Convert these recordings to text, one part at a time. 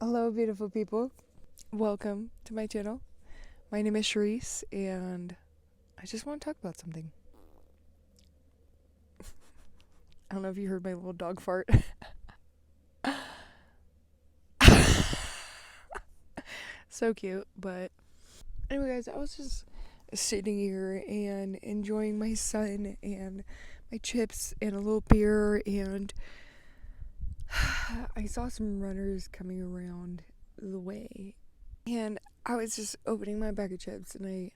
Hello, beautiful people. Welcome to my channel. My name is Sharice, and I just want to talk about something. I don't know if you heard my little dog fart. So cute, but anyway, guys, I was just sitting here and enjoying my sun and my chips and a little beer, and I saw some runners coming around the way, and I was just opening my bag of chips, and I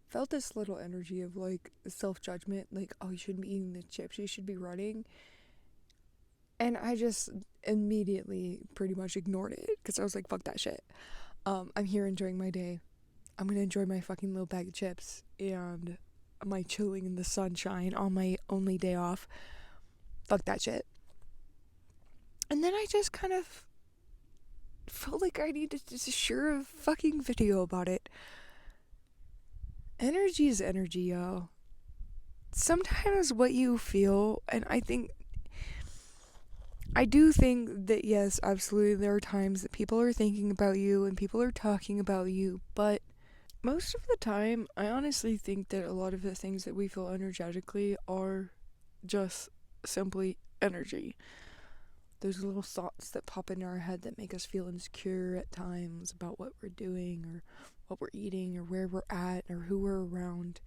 felt this little energy of like self-judgment, like, oh, you shouldn't be eating the chips, you should be running. And I just immediately pretty much ignored it because I was like, fuck that shit. I'm here enjoying my day. I'm gonna enjoy my fucking little bag of chips and my chilling in the sunshine on my only day off. Fuck that shit. And then I just kind of felt like I needed to share a fucking video about it. Energy is energy, y'all. Sometimes what you feel, and I do think that, yes, absolutely, there are times that people are thinking about you and people are talking about you, but most of the time, I honestly think that a lot of the things that we feel energetically are just simply energy. Those little thoughts that pop into our head that make us feel insecure at times about what we're doing or what we're eating or where we're at or who we're around.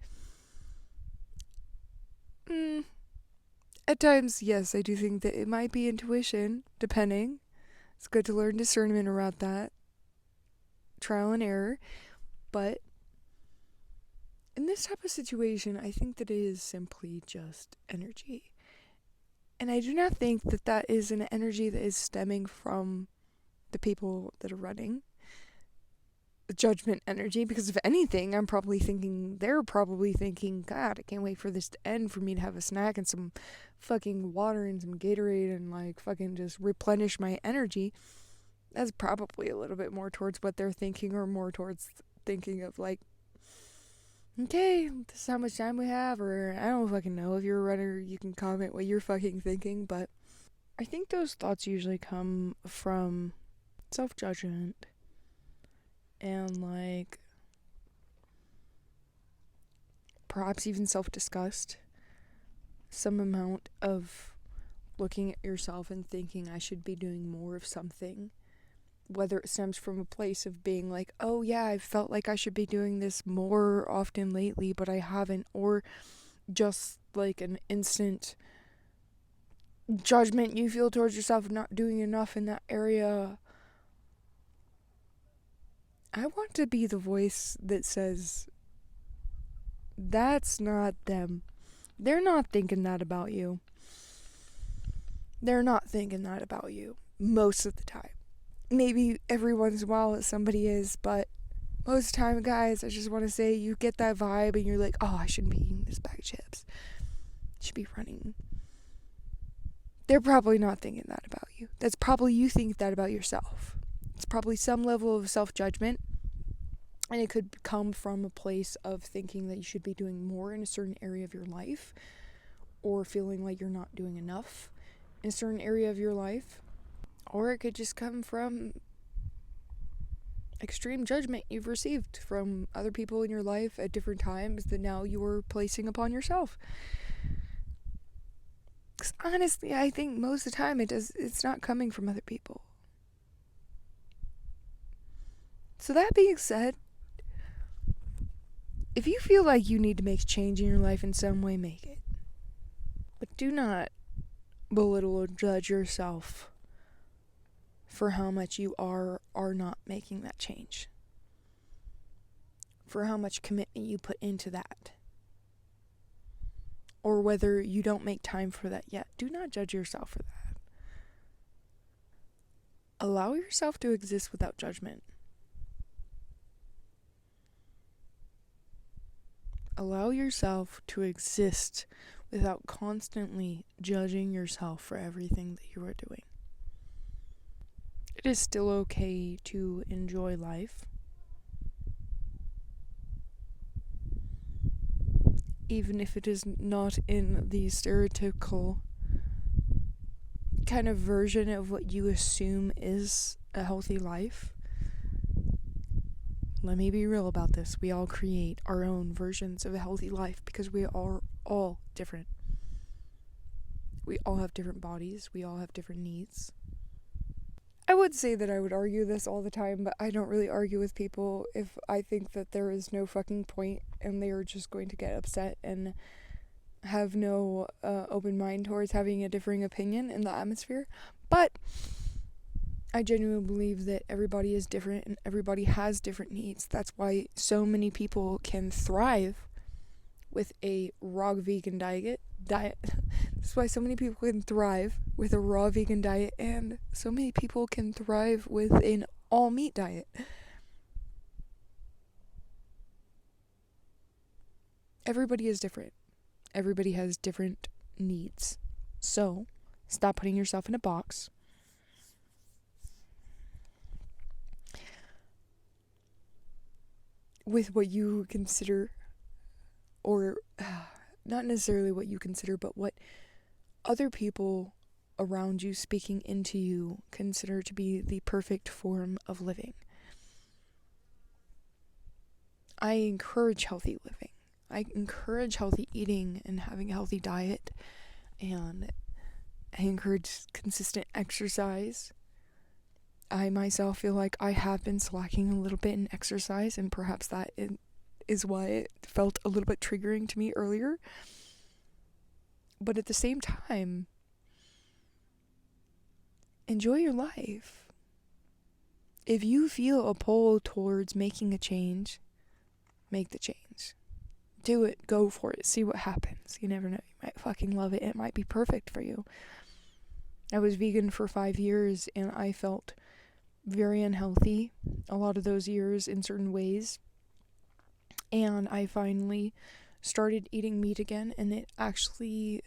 At times, yes, I do think that it might be intuition, depending. It's good to learn discernment around that. Trial and error. But in this type of situation, I think that it is simply just energy. And I do not think that that is an energy that is stemming from the people that are running. The judgment energy, because if anything, they're probably thinking, God, I can't wait for this to end for me to have a snack and some fucking water and some Gatorade and like fucking just replenish my energy. That's probably a little bit more towards what they're thinking, or more towards thinking of like, okay, this is how much time we have, or I don't fucking know. If you're a runner, you can comment what you're fucking thinking, but I think those thoughts usually come from self-judgment and like perhaps even self-disgust, some amount of looking at yourself and thinking I should be doing more of something, whether it stems from a place of being like, oh yeah, I felt like I should be doing this more often lately, but I haven't, or just like an instant judgment you feel towards yourself not doing enough in that area. I want to be the voice that says, that's not them. They're not thinking that about you. They're not thinking that about you most of the time. Maybe every once in a while somebody is, but most of the time, guys, I just want to say you get that vibe and you're like, oh, I shouldn't be eating this bag of chips. I should be running. They're probably not thinking that about you. That's probably you think that about yourself. It's probably some level of self-judgment, and it could come from a place of thinking that you should be doing more in a certain area of your life, or feeling like you're not doing enough in a certain area of your life. Or it could just come from extreme judgment you've received from other people in your life at different times that now you're placing upon yourself. Because honestly, I think most of the time it's not coming from other people. So that being said, if you feel like you need to make change in your life in some way, make it. But do not belittle or judge yourself for how much you are not making that change. For how much commitment you put into that. Or whether you don't make time for that yet. Do not judge yourself for that. Allow yourself to exist without judgment. Allow yourself to exist without constantly judging yourself for everything that you are doing. It is still okay to enjoy life. Even if it is not in the stereotypical kind of version of what you assume is a healthy life. Let me be real about this. We all create our own versions of a healthy life because we are all different. We all have different bodies. We all have different needs. I would say that I would argue this all the time, but I don't really argue with people if I think that there is no fucking point and they are just going to get upset and have no open mind towards having a differing opinion in the atmosphere. But I genuinely believe that everybody is different and everybody has different needs. That's why so many people can thrive with a raw vegan diet. That's why so many people can thrive with a raw vegan diet, and so many people can thrive with an all meat diet. Everybody is different. Everybody has different needs. So, stop putting yourself in a box. With what you consider, or not necessarily what you consider, but what other people around you speaking into you consider to be the perfect form of living. I encourage healthy living. I encourage healthy eating and having a healthy diet, and I encourage consistent exercise. I myself feel like I have been slacking a little bit in exercise, and perhaps that is why it felt a little bit triggering to me earlier. But at the same time, enjoy your life. If you feel a pull towards making a change, make the change. Do it. Go for it. See what happens. You never know. You might fucking love it. It might be perfect for you. I was vegan for 5 years and I felt very unhealthy a lot of those years in certain ways. And I finally started eating meat again, and it actually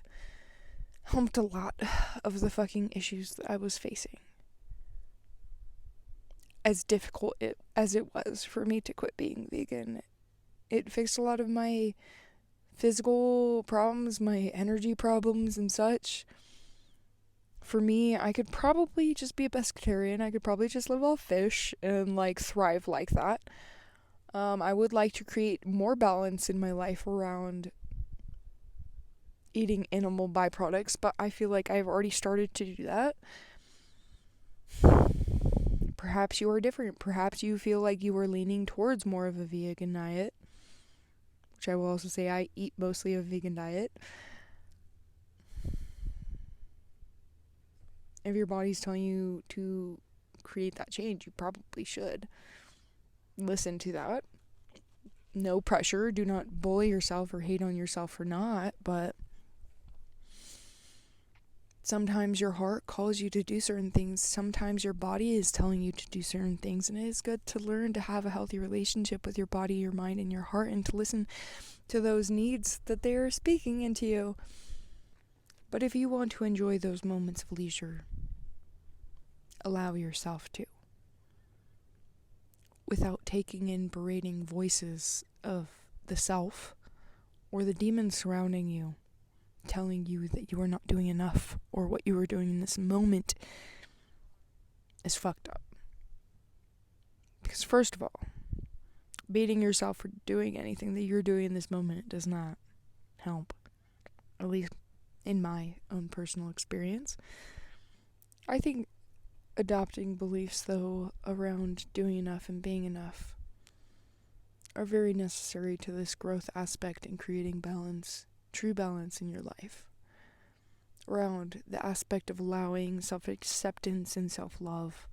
helped a lot of the fucking issues that I was facing. As difficult as it was for me to quit being vegan, it fixed a lot of my physical problems, my energy problems and such. For me, I could probably just be a pescatarian. I could probably just live off fish and thrive like that. I would like to create more balance in my life around eating animal byproducts, but I feel like I've already started to do that. Perhaps you are different. Perhaps you feel like you are leaning towards more of a vegan diet, which I will also say I eat mostly a vegan diet. If your body's telling you to create that change, you probably should listen to that. No pressure. Do not bully yourself or hate on yourself for not, but sometimes your heart calls you to do certain things. Sometimes your body is telling you to do certain things, and it is good to learn to have a healthy relationship with your body, your mind, and your heart, and to listen to those needs that they are speaking into you. But if you want to enjoy those moments of leisure, allow yourself to, without taking in berating voices of the self or the demons surrounding you, telling you that you are not doing enough or what you are doing in this moment is fucked up. Because first of all, beating yourself for doing anything that you're doing in this moment does not help, at least in my own personal experience. I think adopting beliefs, though, around doing enough and being enough are very necessary to this growth aspect in creating balance, true balance in your life. Around the aspect of allowing self-acceptance and self-love,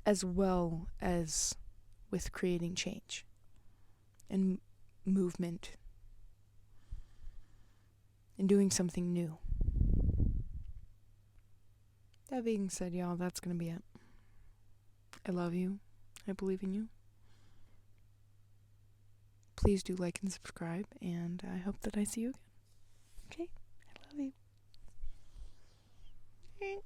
as well as with creating change and movement and doing something new. That being said, y'all, that's gonna be it. I love you. I believe in you. Please do like and subscribe, and I hope that I see you again. Okay? I love you.